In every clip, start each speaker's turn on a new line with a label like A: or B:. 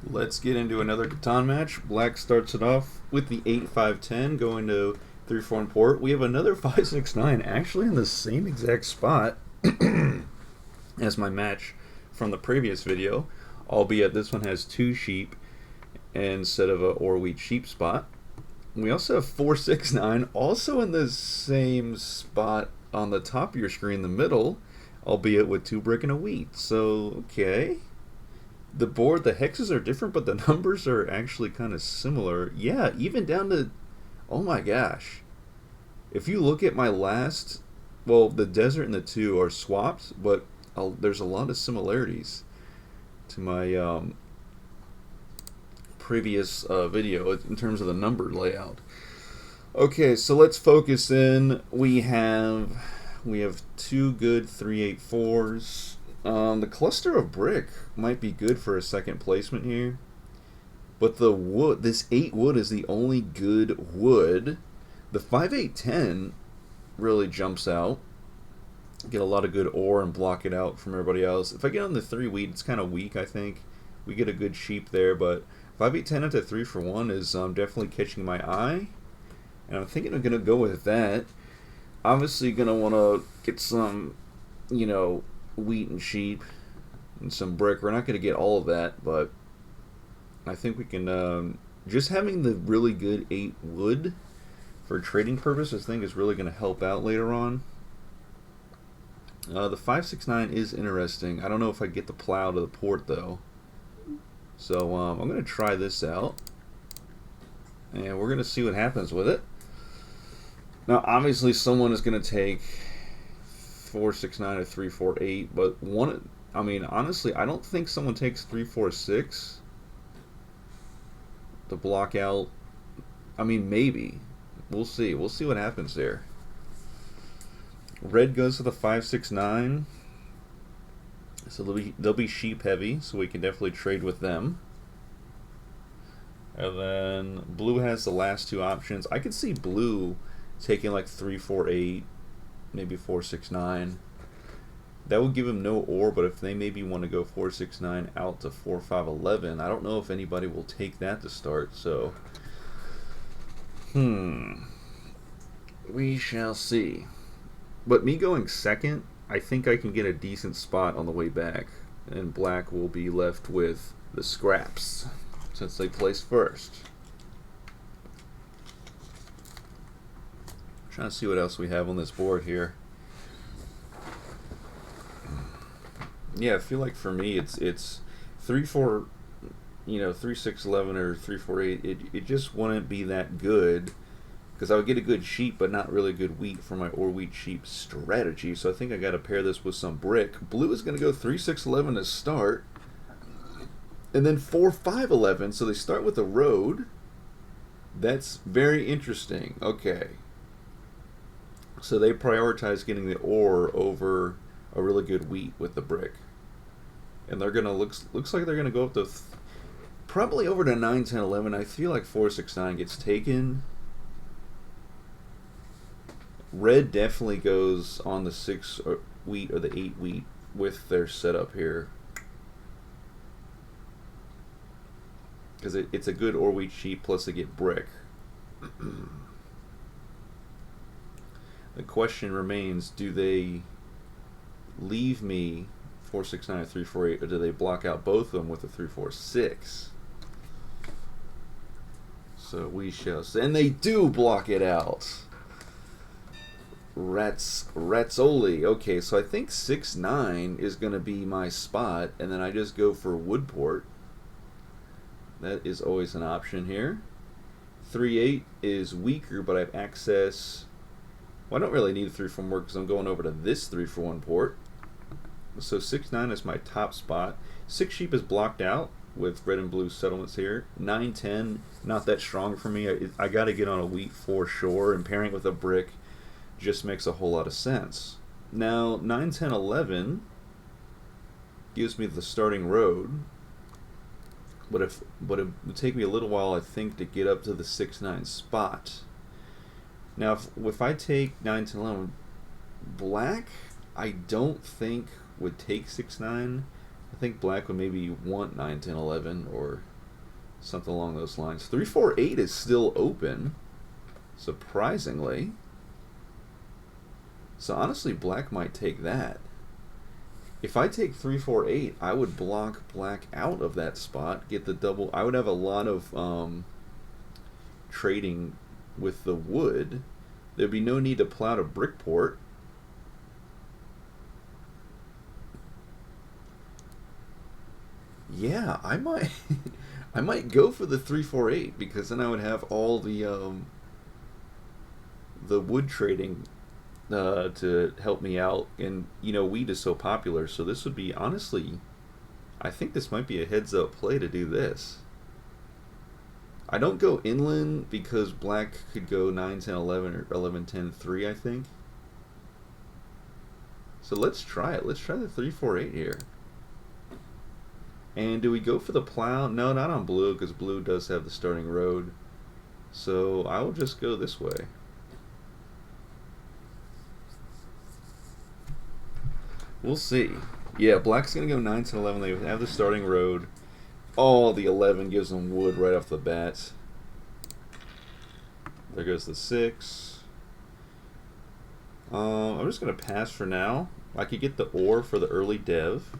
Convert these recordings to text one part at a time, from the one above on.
A: Let's get into another Catan match. Black starts it off with the 8-5-10 going to 3-4 and port. We have another 5-6-9 actually in the same exact spot as my match from the previous video, albeit this one has two sheep instead of a or wheat sheep spot. We also have 4-6-9 also in the same spot on the top of your screen, the middle, albeit with two brick and a wheat. So, okay. The board, the hexes are different, but the numbers are actually kind of similar. Yeah, even down to, oh my gosh. If you look at my last, well, the desert and the two are swapped, but there's a lot of similarities to my previous video in terms of the number layout. Okay, so let's focus in. We have two good 3-8-4s. The cluster of brick might be good for a second placement here. But the wood, this 8 wood is the only good wood. The 5-8-10 really jumps out. Get a lot of good ore and block it out from everybody else. If I get on the 3 wheat, it's kind of weak, I think. We get a good sheep there, but 5-8-10 into 3-for-1 is definitely catching my eye. And I'm thinking I'm going to go with that. Obviously going to want to get some, wheat and sheep and some brick. We're not going to get all of that, but I think we can, just having the really good 8 wood for trading purposes, I think is really going to help out later on. The 5-6-9 is interesting. I don't know if I get the plow to the port though. So I'm going to try this out. And we're going to see what happens with it. Now obviously someone is going to take 4-6-9 or 3-4-8, but honestly, I don't think someone takes 3-4-6 to block out. Maybe. We'll see. We'll see what happens there. Red goes to the 5-6-9. So they'll be sheep heavy, so we can definitely trade with them. And then blue has the last two options. I could see blue taking like 3-4-8, maybe 4-6-9. That would give him no ore, but if they maybe want to go 4-6-9 out to 4-5-11, I don't know if anybody will take that to start, so we shall see. But me going second, I think I can get a decent spot on the way back, and black will be left with the scraps since they placed first. Trying to see what else we have on this board here. Yeah, I feel like for me it's 3-4, 3-6-11 or 3-4-8. It just wouldn't be that good because I would get a good sheep, but not really good wheat for my or wheat sheep strategy. So I think I got to pair this with some brick. Blue is going to go 3-6-11 to start, and then 4-5-11. So they start with a road. That's very interesting. Okay. So they prioritize getting the ore over a really good wheat with the brick. And they're gonna looks like they're gonna go up to probably over to 9-10-11. I feel like 4-6-9 gets taken. Red definitely goes on the 6 wheat or the 8 wheat with their setup here. Because it's a good ore wheat sheep, plus they get brick. The question remains, do they leave me 4-6-9 or 3-4-8, or do they block out both of them with a 3-4-6? So we shall see. And they do block it out. Ratzoli. Okay, so I think 6-9 is going to be my spot, and then I just go for Woodport. That is always an option here. 3-8 is weaker, but I have access. Well, I don't really need a 3-for-1 because I'm going over to this 3-for-1 port. So 6-9 is my top spot. 6 sheep is blocked out with red and blue settlements here. 9-10, not that strong for me. I got to get on a wheat for sure, and pairing with a brick just makes a whole lot of sense. Now 9-10-11 gives me the starting road, but it would take me a little while, I think, to get up to the 6-9 spot. Now if I take 9-10-11, black I don't think would take 6-9. I I think black would maybe want 9, 10, 11 or something along those lines. 3, 4, 8 is still open, surprisingly. So honestly, black might take that. If I take 3, 4, 8, I would block black out of that spot, get the double. I would have a lot of trading with the wood. There'd be no need to plow to Brickport. Yeah, I might I might go for the 3, 4, 8 because then I would have all the wood trading to help me out, and you know, wheat is so popular, so this would be, honestly, I think this might be a heads up play to do this. I don't go inland because black could go 9, 10, 11 or 11, 10, 3, I think. So let's try it. Let's try the 3, 4, 8 here. And do we go for the plow? No, not on blue, because blue does have the starting road. So I will just go this way. We'll see. Yeah, black's going to go 9, 10, 11. They have the starting road. Oh, the 11 gives them wood right off the bat. There goes the 6. I'm just going to pass for now. I could get the ore for the early dev.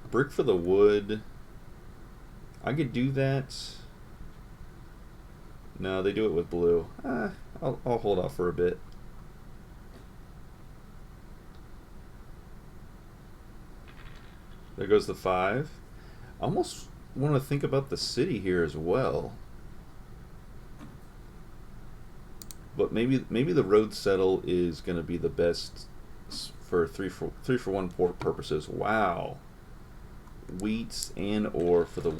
A: Brick for the wood. I could do that. No, they do it with blue. I'll hold off for a bit. There goes the 5. I almost want to think about the city here as well. But maybe the road settle is going to be the best for 3 for 1 port purposes. Wow. Wheat and ore for the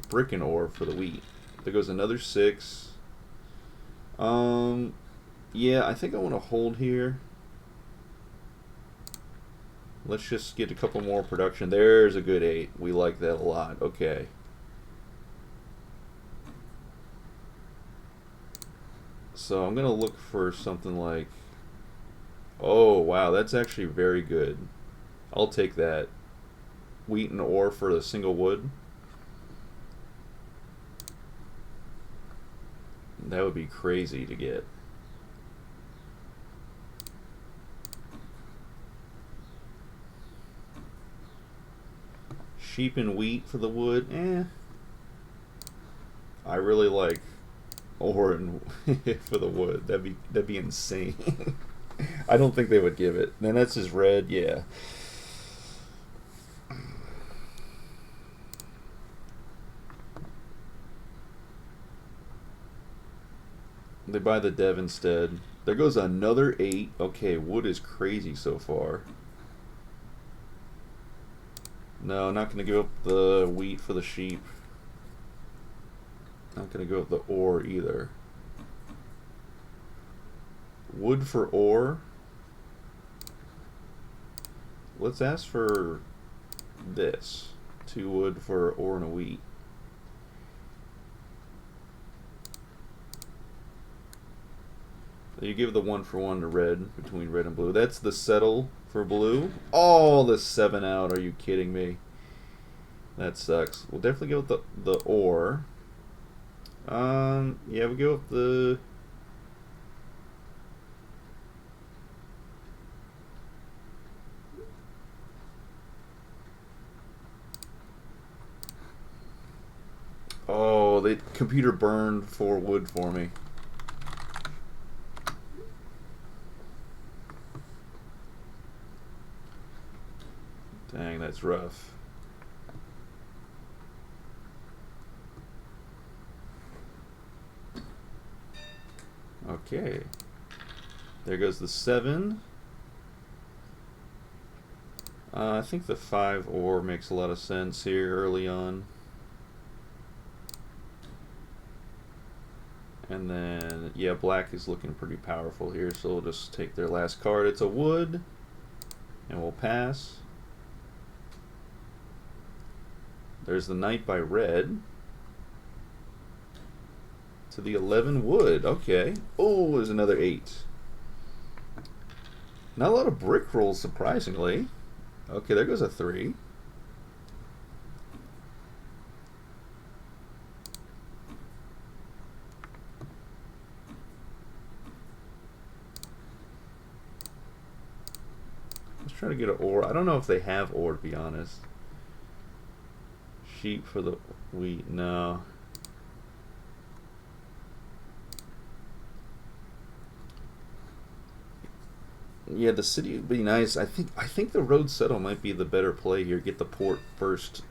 A: brick and ore for the wheat. There goes another 6. Yeah, I think I want to hold here. Let's just get a couple more production. There's a good 8. We like that a lot. Okay. So I'm going to look for something like... Oh, wow. That's actually very good. I'll take that. Wheat and ore for the single wood. That would be crazy to get. Sheep and wheat for the wood. I really like ore and for the wood. That'd be insane. I don't think they would give it. Then that's his red. Yeah. They buy the dev instead. There goes another 8. Okay, wood is crazy so far. No, not going to give up the wheat for the sheep. Not going to go with the ore either. Wood for ore. Let's ask for this. 2 wood for ore and a wheat. You give the 1 for 1 to red, between red and blue. That's the settle for blue. Oh, the 7 out. Are you kidding me? That sucks. We'll definitely go with the ore. Yeah, we'll go with the... Oh, the computer burned 4 wood for me. Dang, that's rough. Okay. There goes the 7. I think the 5 ore makes a lot of sense here early on. And then, yeah, black is looking pretty powerful here, so we'll just take their last card. It's a wood, and we'll pass. There's the knight by red. To the 11 wood. Okay. Oh, there's another 8. Not a lot of brick rolls, surprisingly. Okay, there goes a 3. Let's try to get an ore. I don't know if they have ore, to be honest. Sheep for the wheat, no. Yeah, the city would be nice. I think the road settle might be the better play here. Get the port first,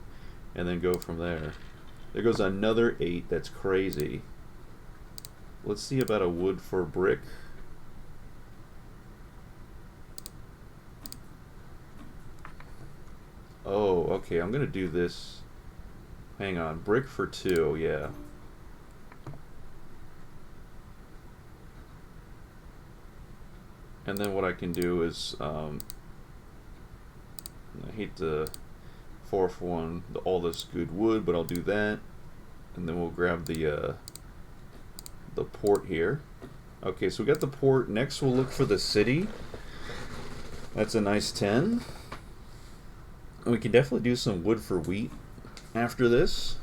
A: and then go from there. There goes another 8. That's crazy. Let's see about a wood for brick. Oh, okay. I'm gonna do this. Hang on, brick for 2. Yeah. And then what I can do is, I hate to force one all this good wood, but I'll do that, and then we'll grab the port here. Okay, so we got the port. Next, we'll look for the city. That's a nice 10. And we can definitely do some wood for wheat after this,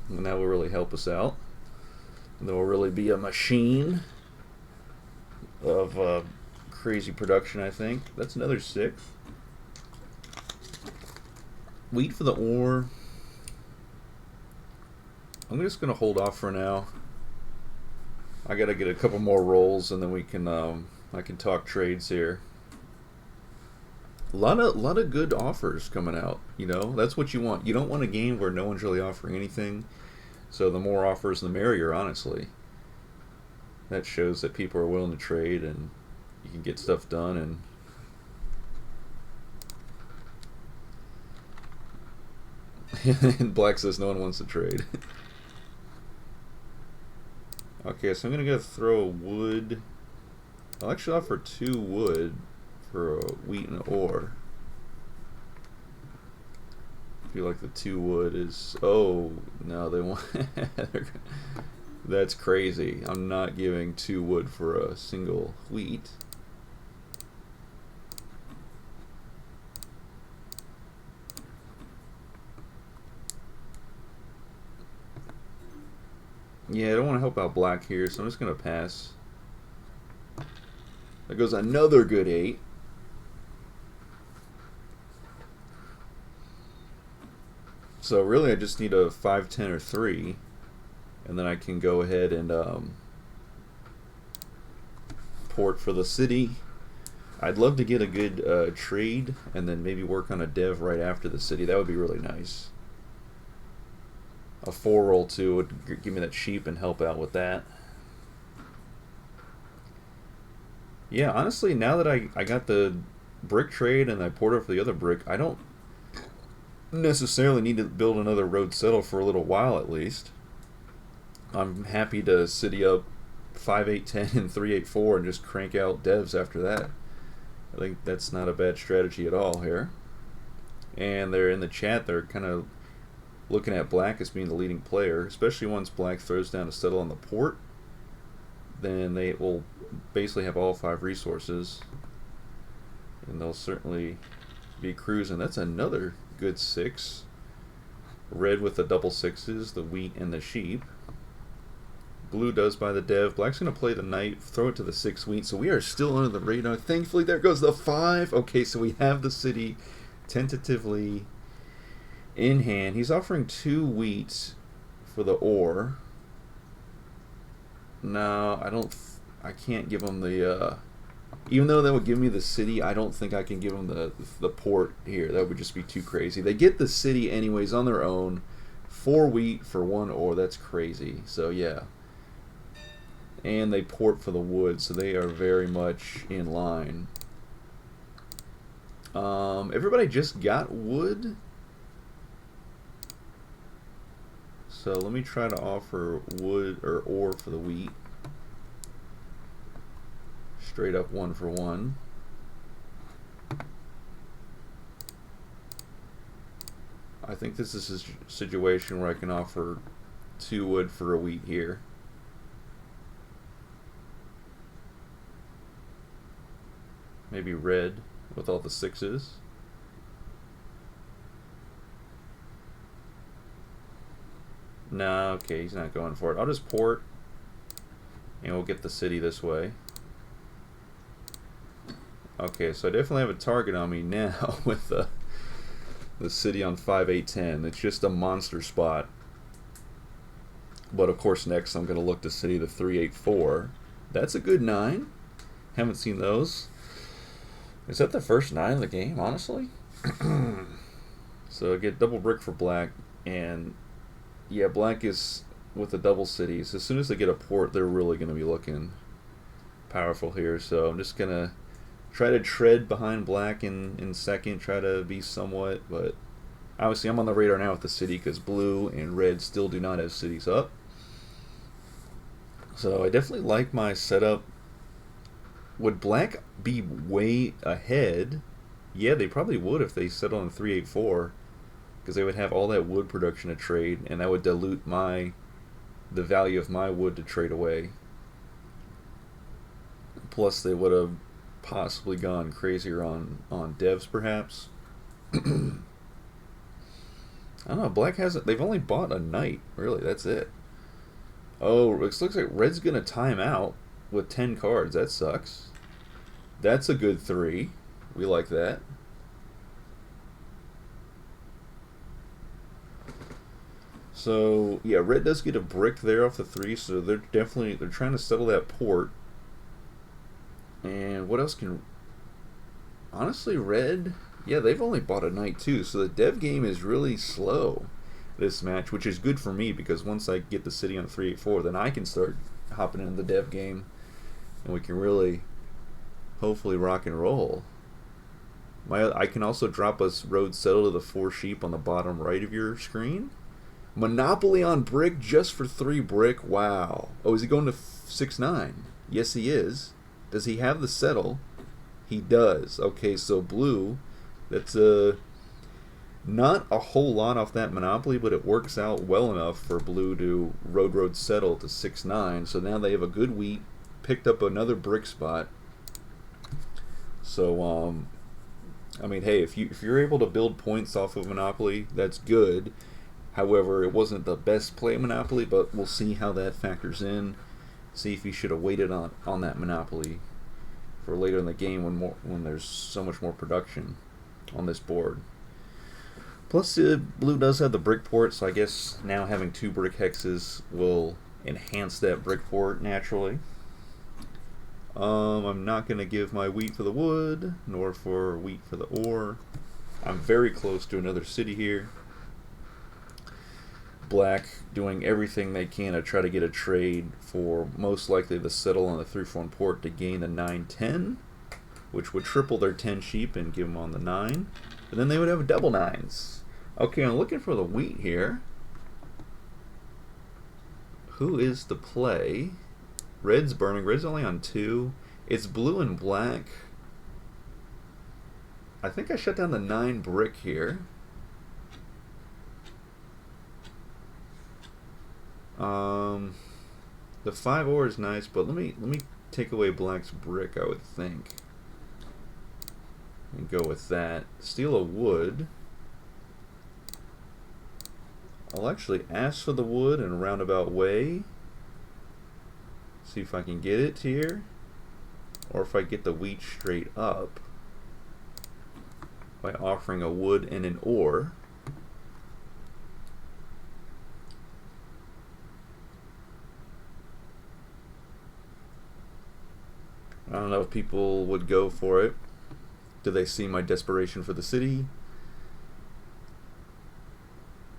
A: and that will really help us out. And there will really be a machine of crazy production, I think. That's another 6. Wheat for the ore. I'm just going to hold off for now. I got to get a couple more rolls, and then we can I can talk trades here. A lot of good offers coming out. You know, that's what you want. You don't want a game where no one's really offering anything. So the more offers, the merrier, honestly. That shows that people are willing to trade, and you can get stuff done. And Black says no one wants to trade. Okay, so I'm gonna go throw a wood. I'll actually offer 2 wood for a wheat and ore. I feel like the 2 wood is. Oh no, they want. That's crazy. I'm not giving 2 wood for a single wheat. Yeah, I don't want to help out black here, so I'm just going to pass. There goes another good 8. So really I just need a 5, 10, or 3. And then I can go ahead and port for the city. I'd love to get a good trade and then maybe work on a dev right after the city. That would be really nice. A 4 roll too would give me that sheep and help out with that. Yeah, honestly, now that I got the brick trade and I ported for the other brick, I don't necessarily need to build another road settle for a little while at least. I'm happy to city up 5, 8, 10, and 3, 8, 4 and just crank out devs after that. I think that's not a bad strategy at all here. And they're in the chat, they're kind of looking at black as being the leading player, especially once black throws down a settle on the port. Then they will basically have all 5 resources, and they'll certainly be cruising. That's another good 6. Red with the double 6s, the wheat and the sheep. Blue does by the dev. Black's going to play the knight, throw it to the 6 wheat. So we are still under the radar. Thankfully, there goes the 5. Okay, so we have the city tentatively in hand. He's offering 2 wheat for the ore. No, I can't give him the. Even though that would give me the city, I don't think I can give him the port here. That would just be too crazy. They get the city anyways on their own. 4 wheat for 1 ore. That's crazy. So yeah. And they port for the wood, so they are very much in line. Everybody just got wood. So let me try to offer wood or ore for the wheat. Straight up 1 for 1. I think this is a situation where I can offer 2 wood for a wheat here. Maybe red with all the 6s. No, okay, he's not going for it. I'll just port, and we'll get the city this way. Okay, so I definitely have a target on me now with the city on 5, 8, 10. It's just a monster spot. But of course, next I'm going to look to city the 3, 8, 4. That's a good 9. Haven't seen those. Is that the first 9 of the game, honestly? So I get double brick for black, and yeah, black is with the double cities. As soon as they get a port, they're really going to be looking powerful here. So I'm just going to try to tread behind black in second, try to be somewhat, but obviously I'm on the radar now with the city because blue and red still do not have cities up. So I definitely like my setup. Would black be way ahead? Yeah, they probably would if they settled on 3, 8, 4, because they would have all that wood production to trade, and that would dilute the value of my wood to trade away. Plus they would have possibly gone crazier on devs, perhaps. I don't know. Black hasn't. They've only bought a knight. Really, that's it. Oh, it looks like red's gonna time out with 10 cards. That sucks. That's a good 3. We like that. So yeah, red does get a brick there off the 3. So they're trying to settle that port. And what else can... Honestly, red... Yeah, they've only bought a knight too, so the dev game is really slow this match, which is good for me because once I get the city on 3, 8, 4, then I can start hopping into the dev game, and we can really, hopefully, rock and roll. I can also drop us road settle to the 4 sheep on the bottom right of your screen. Monopoly on brick just for 3 brick. Wow. Oh, is he going to 6, 9? Yes, he is. Does he have the settle? He does. Okay, so blue, that's not a whole lot off that Monopoly, but it works out well enough for blue to road settle to 6, 9. So now they have a good wheat, picked up another brick spot. So, I mean, hey, if you're able to build points off of Monopoly, that's good. However, it wasn't the best play Monopoly, but we'll see how that factors in. See if you should have waited on that Monopoly for later in the game when there's so much more production on this board. Plus, blue does have the brick port, so I guess now having 2 brick hexes will enhance that brick port naturally. I'm not going to give my wheat for the wood, nor for wheat for the ore. I'm very close to another city here. Black doing everything they can to try to get a trade for most likely the settle on the 3, 4 port to gain the 9, 10, which would triple their 10 sheep and give them on the 9. And then they would have double 9s. Okay, I'm looking for the wheat here. Who is the play? Red's burning. Red's only on 2. It's blue and black. I think I shut down the 9 brick here. The 5 ore is nice, but let me take away black's brick, I would think. And go with that. Steal a wood. I'll actually ask for the wood in a roundabout way. See if I can get it here. Or if I get the wheat straight up by offering a wood and an ore. I don't know if people would go for it. Do they see my desperation for the city?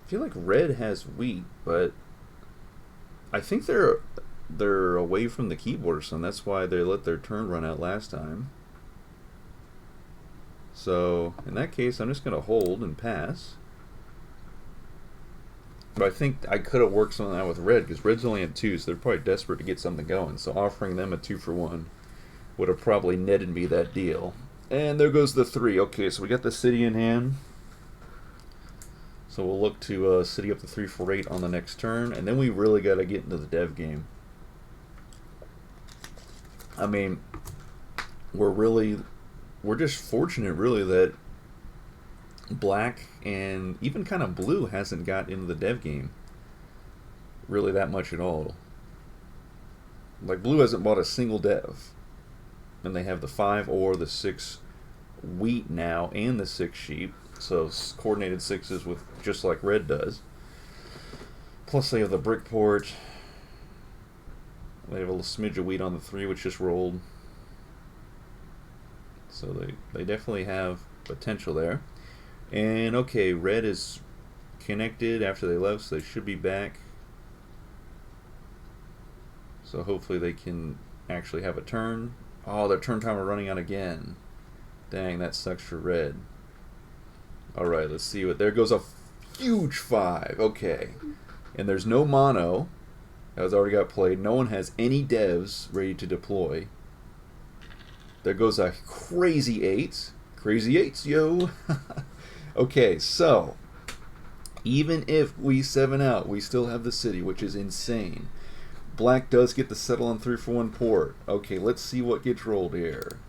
A: I feel like red has wheat, but I think they're away from the keyboard or something. That's why they let their turn run out last time. So in that case, I'm just going to hold and pass. But I think I could have worked something out with red because red's only at 2, so they're probably desperate to get something going. So offering them a 2 for 1 would have probably netted me that deal. And there goes the 3. Okay, so we got the city in hand. So we'll look to city up the 3, 4, 8 on the next turn, and then we really got to get into the dev game. I mean, we're really we're just fortunate, really, that black and even kind of blue hasn't got into the dev game really that much at all. Like, blue hasn't bought a single dev, and they have the 5 or the 6 wheat now and the 6 sheep, so coordinated 6s with just like red does. Plus they have the brick port. They have a little smidge of wheat on the 3, which just rolled. So they definitely have potential there. And okay, red is connected after they left, so they should be back. So hopefully they can actually have a turn. Oh, their turn timer running out again. Dang, that sucks for red. Alright, let's see what... There goes a huge 5. Okay. And there's no mono. That was already got played. No one has any devs ready to deploy. There goes a crazy 8. Crazy 8s, yo! Okay, so... even if we 7 out, we still have the city, which is insane. Black does get to settle on 3-for-1 port. Okay, let's see what gets rolled here.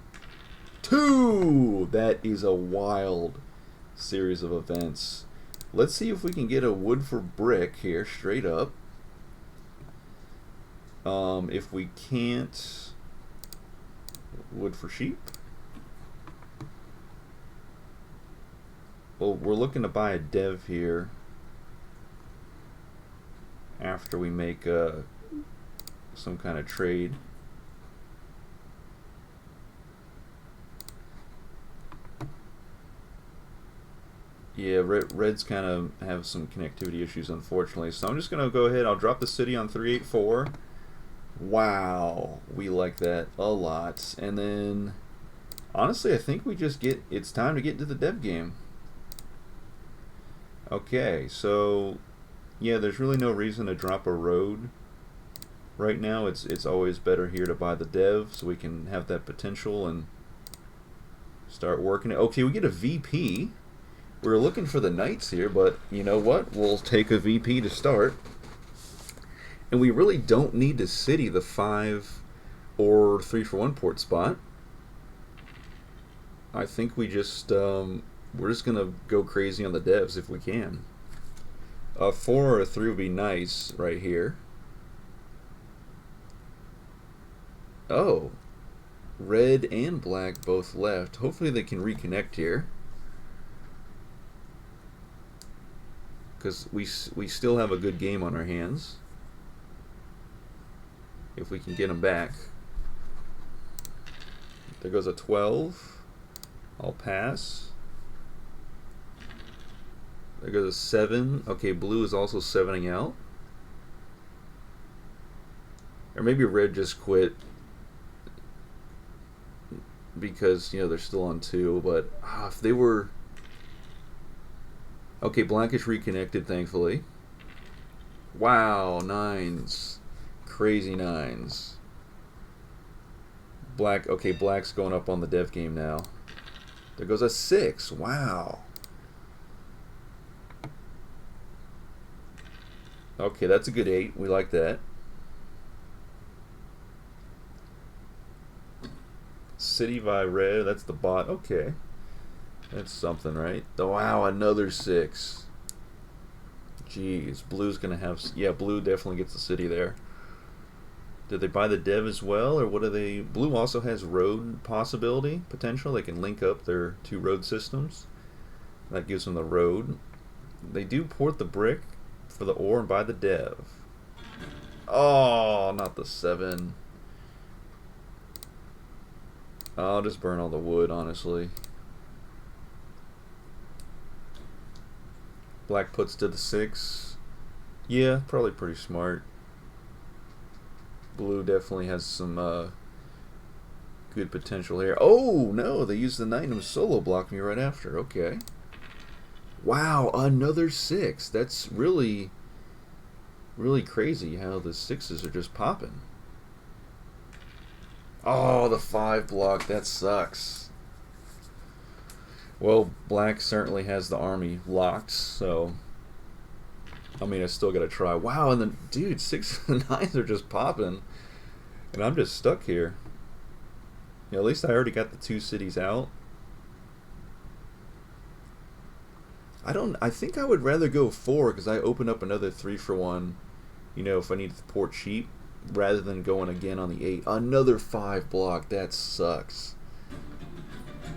A: 2! That is a wild series of events. Let's see if we can get a wood for brick here, straight up. If we can't... wood for sheep. Well, we're looking to buy a dev here after we make some kind of trade. Yeah, Reds kind of have some connectivity issues, unfortunately. So I'm just going to go ahead. I'll drop the city on 384. Wow, we like that a lot. And then, honestly, I think we just get... it's time to get into the dev game. Okay, so... yeah, there's really no reason to drop a road right now. It's always better here to buy the dev so we can have that potential and start working it. Okay, we get a VP. We're looking for the knights here, but you know what? We'll take a VP to start. And we really don't need to city the 5 or 3-for-1 port spot. I think we just we're just gonna go crazy on the devs if we can. A 4 or a 3 would be nice right here. Oh, red and black both left. Hopefully they can reconnect here, because we still have a good game on our hands if we can get them back. There goes a 12. I'll pass. There goes a 7. Okay, blue is also 7ing out. Or maybe red just quit because, you know, they're still on 2. But if they were... okay, black is reconnected, thankfully. Wow, 9s. Crazy 9s. Black, okay, black's going up on the dev game now. There goes a 6. Wow. Okay, that's a good 8. We like that. City by red. That's the bot. Okay. That's something, right? Wow, another 6. Jeez. Blue's going to have... yeah, blue definitely gets the city there. Did they buy the dev as well, or what do they... blue also has road possibility, potential. They can link up their 2 road systems. That gives them the road. They do port the brick for the ore and buy the dev. Oh, not the 7. I'll just burn all the wood, honestly. Black puts to the 6. Yeah, probably pretty smart. Blue definitely has some good potential here. Oh, no, they used the knight and was solo blocked me right after. Okay. Wow, another 6. That's really, really crazy how the 6s are just popping. Oh, the 5 block. That sucks. Well, black certainly has the army locked, so... I mean, I still gotta try. Wow, and then, dude, 6 and 9s are just popping. And I'm just stuck here. Yeah, at least I already got the 2 cities out. I think I would rather go 4 because I open up another 3 for 1. You know, if I need to port cheap, rather than going again on the 8. Another 5 block. That sucks.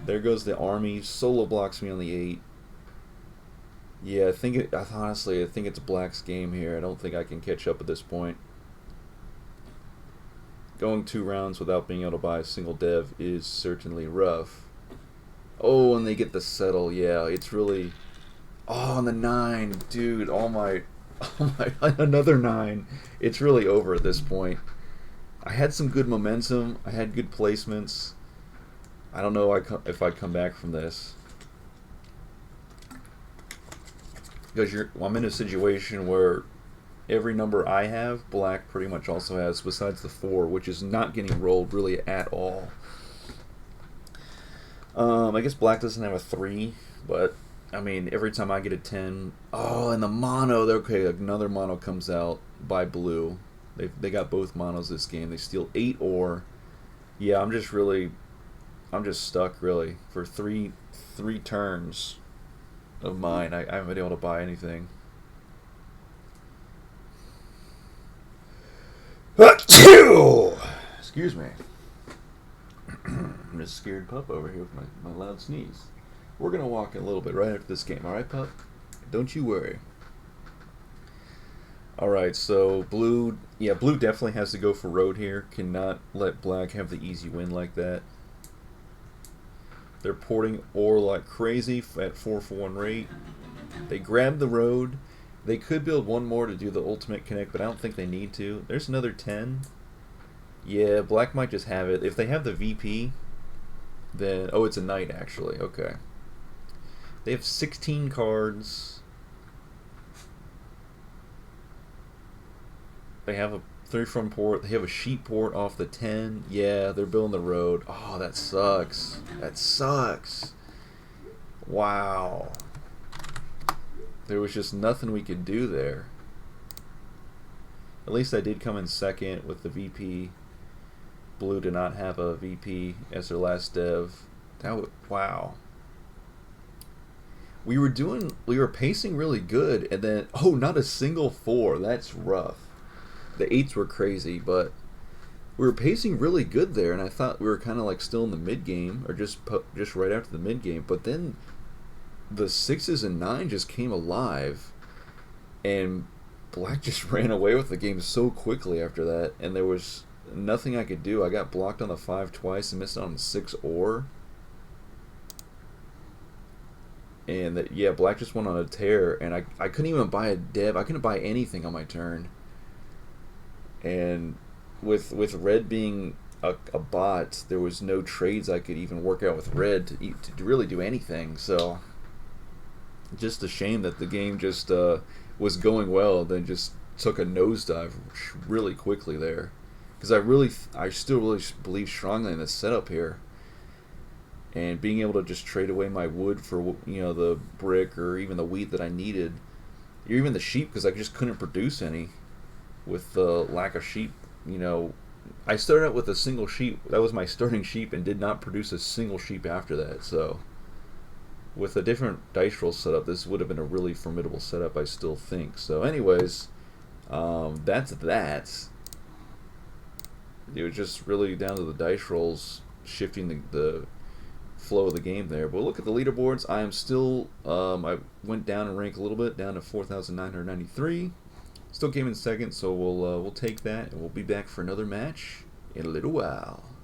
A: There goes the army. Solo blocks me on the 8. Yeah, honestly, I think it's Black's game here. I don't think I can catch up at this point. Going 2 rounds without being able to buy a single dev is certainly rough. Oh, and they get the settle. Yeah, it's really... Oh, and the 9. Dude, another 9. It's really over at this point. I had some good momentum. I had good placements. I don't know if I come back from this. Because I'm in a situation where every number I have, Black pretty much also has, besides the 4, which is not getting rolled really at all. I guess Black doesn't have a 3, but I mean, every time I get a 10, oh, and the mono, okay, another mono comes out by Blue. They got both monos this game. They steal 8 ore. Yeah, I'm just stuck really for three turns of mine. I haven't been able to buy anything. Excuse me. I'm just scared pup over here with my loud sneeze. We're going to walk in a little bit right after this game. Alright, pup? Don't you worry. Alright, so Blue definitely has to go for road here. Cannot let Black have the easy win like that. They're porting ore like crazy at 4 for 1 rate. They grab the road. They could build one more to do the ultimate connect, but I don't think they need to. There's another 10. Yeah, Black might just have it. If they have the VP, then... Oh, it's a knight, actually. Okay. They have 16 cards. They have a 3 from port. They have a sheep port off the 10. Yeah, they're building the road. Oh, that sucks. That sucks. Wow. There was just nothing we could do there. At least I did come in second with the VP. Blue did not have a VP as their last dev. Wow. We were pacing really good, and then, oh, not a single 4. That's rough. The 8s were crazy, but we were pacing really good there, and I thought we were kind of like still in the mid game, or just right after the mid game. But then the 6s and 9s just came alive, and Black just ran away with the game so quickly after that, and there was nothing I could do. I got blocked on the 5 twice and missed out on the 6 ore. And yeah, Black just went on a tear, and I couldn't even buy a dev. I couldn't buy anything on my turn. And with Red being a bot, there was no trades I could even work out with Red to really do anything. So just a shame that the game just was going well, then just took a nosedive really quickly there. Because I still really believe strongly in this setup here. And being able to just trade away my wood for, the brick or even the wheat that I needed, or even the sheep, because I just couldn't produce any with the lack of sheep. I started out with a single sheep. That was my starting sheep, and did not produce a single sheep after that. So with a different dice roll setup, this would have been a really formidable setup, I still think. So anyways, that's that. It was just really down to the dice rolls shifting the flow of the game there. But look at the leaderboards. I am still I went down in rank a little bit, down to 4,993. Still came in second, so we'll take that, and we'll be back for another match in a little while.